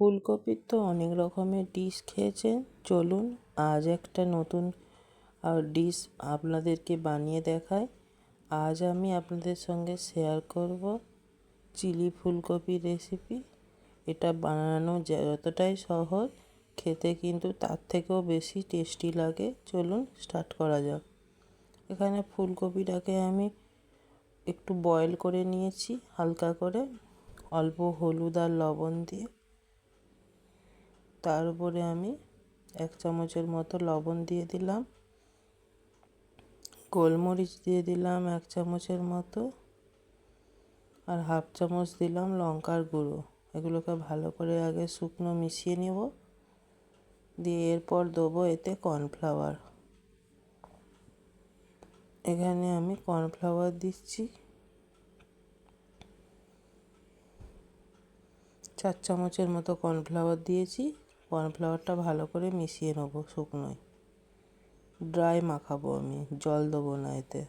ফুলকপির তো অনেক রকমের ডিশ খেয়েছেন, চলুন আজ একটা নতুন ডিশ আপনাদেরকে বানিয়ে দেখাই। আজ আমি আপনাদের সঙ্গে শেয়ার করব চিলি ফুলকপির রেসিপি। এটা বানানো যতটাই সহজ, খেতে কিন্তু তার থেকেও বেশি টেস্টি লাগে। চলুন স্টার্ট করা যাক। এখানে ফুলকপিটাকে আমি একটু বয়েল করে নিয়েছি হালকা করে, অল্প হলুদ আর লবণ দিয়ে। তার উপরে আমি 1 চামচের মতো লবণ দিয়ে দিলাম, গোলমরিচ দিয়ে দিলাম 1 চামচের মতো, আর 1/2 চামচ দিলাম লঙ্কার গুঁড়ো। এগুলোকে ভালো করে আগে শুকনো মিশিয়ে নেব, দিয়ে এরপর দেবো এতে কর্নফ্লাওয়ার। এখানে আমি কর্নফ্লাওয়ার দিচ্ছি 4 চামচের মতো কর্নফ্লাওয়ার দিয়েছি। কর্নফ্লাওয়ারটা ভালো করে মিশিয়ে নেবো শুকনোয়, ড্রাই মাখাবো আমি, জল দেবো না এতে।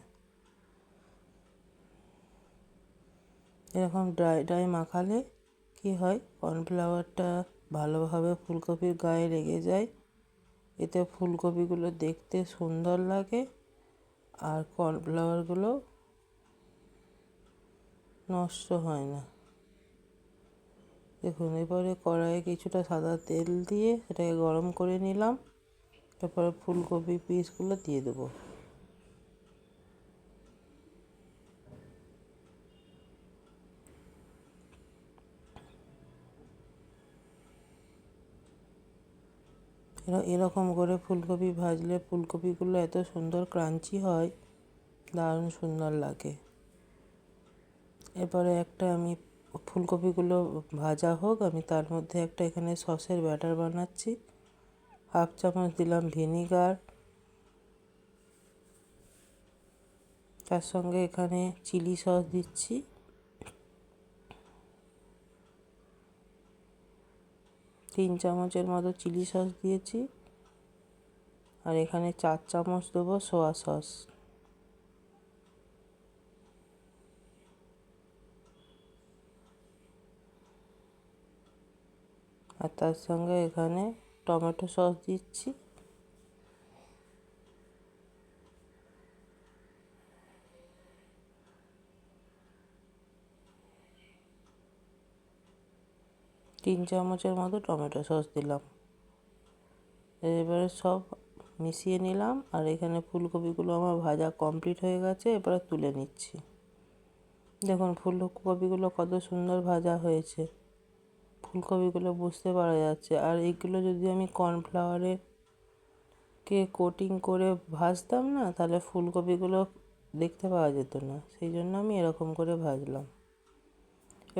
এরকম ড্রাই মাখালে কি হয়, কর্নফ্লাওয়ারটা ভালোভাবে ফুলকপির গায়ে লেগে যায়। এতে ফুলকপিগুলো দেখতে সুন্দর লাগে আর কর্নফ্লাওয়ারগুলো নষ্ট হয় না। দেখুন, এবারে কড়াইয়ে কিছুটা সাদা তেল দিয়ে সেটাকে গরম করে নিলাম। তারপরে ফুলকপি পিসগুলো দিয়ে দেবো। এরকম করে ফুলকপি ভাজলে ফুলকপিগুলো এত সুন্দর ক্রাঞ্চি হয়, দারুণ সুন্দর লাগে। এবারে আমি ফুলকপিগুলো ভাজা হোক, আমি তার মধ্যে এখানে সসের ব্যাটার বানাচ্ছি। 1/2 চামচ দিলাম ভিনিগার, তার সঙ্গে এখানে চিলি সস দিচ্ছি, 3 চামচের মতো চিলি সস দিয়েছি, আর এখানে 4 চামচ দেবো সোয়া সস। আর তার সঙ্গে এখানে টমেটো সস দিচ্ছি। তিন চামচের মতো টমেটো সস দিলাম। এবারে সব মিশিয়ে নিলাম, আর এখানে ফুলকপিগুলো আমার ভাজা কমপ্লিট হয়ে গেছে। এবারে তুলে নিচ্ছি। দেখুন ফুলকপিগুলো কত সুন্দর ভাজা হয়েছে, ফুলকপিগুলো বুঝতে পারা যাচ্ছে। আর এইগুলো যদি আমি কর্নফ্লাওয়ারে কোটিং করে ভাজতাম না, তাহলে ফুলকপিগুলো দেখতে পাওয়া যেত না। সেই জন্য আমি এরকম করে ভাজলাম।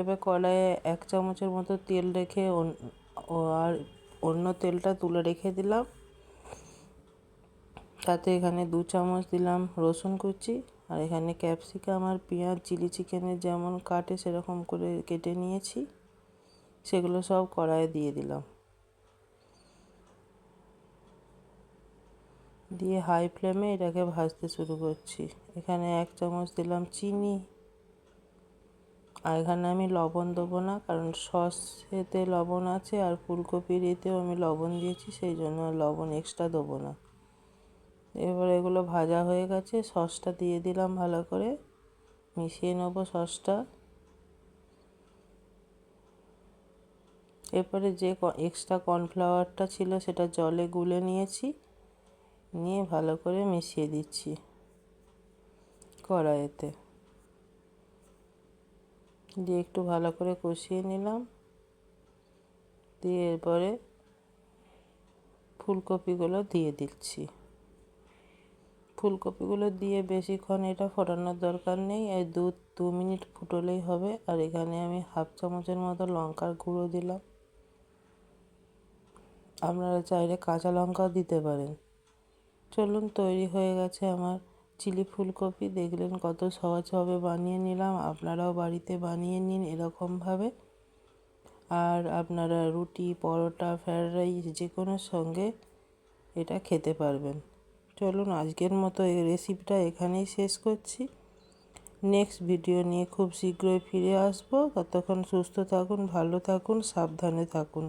এবার কড়াইয়ে 1 চামচের মতো তেল রেখে আর অন্য তেলটা তুলে রেখে দিলাম। তাতে এখানে 2 চামচ দিলাম রসুন কুচি, আর এখানে ক্যাপসিকাম আর পেঁয়াজ চিলি চিকেনের যেমন কাটে সেরকম করে কেটে নিয়েছি। সেগুলো সব কড়াইয়ে দিয়ে দিলাম, দিয়ে হাই ফ্লেমে এটাকে ভাজতে শুরু করছি। এখানে 1 চামচ দিলাম চিনি, আর এখানে আমি লবণ দেবো না, কারণ সসেতে লবণ আছে আর ফুলকপির এতেও আমি লবণ দিয়েছি, সেই জন্য লবণ এক্সট্রা দেবো না। এবার এগুলো ভাজা হয়ে গেছে, সসটা দিয়ে দিলাম, ভালো করে মিশিয়ে নেবো সসটা। এরপরে যে এক্সট্রা কর্নফ্লাওয়ারটা ছিল সেটা জলে গুলে নিয়েছি, নিয়ে ভালো করে মিশিয়ে দিচ্ছি কড়াইতে, দিয়ে একটু ভালো করে কষিয়ে নিলাম। দিয়ে এরপরে ফুলকপিগুলো দিয়ে দিচ্ছি। ফুলকপিগুলো দিয়ে বেশিক্ষণ এটা ফোটানোর দরকার নেই, এই 2 মিনিট ফুটলেই হবে। আর এখানে আমি 1/2 চামচের মতো লঙ্কার গুঁড়ো দিলাম। আপনারা চাইলে কাঁচা লঙ্কাও দিতে পারেন। চলুন, তৈরি হয়ে গেছে আমার চিলি ফুলকপি। দেখলেন কত সহজভাবে বানিয়ে নিলাম। আপনারাও বাড়িতে বানিয়ে নিন এরকমভাবে। আর আপনারা রুটি, পরোটা, ফ্রায়েড রাইস যে কোনো সঙ্গে এটা খেতে পারবেন। চলুন, আজকের মতো এই রেসিপিটা এখানেই শেষ করছি। নেক্সট ভিডিও নিয়ে খুব শীঘ্রই ফিরে আসবো। ততক্ষণ সুস্থ থাকুন, ভালো থাকুন, সাবধানে থাকুন।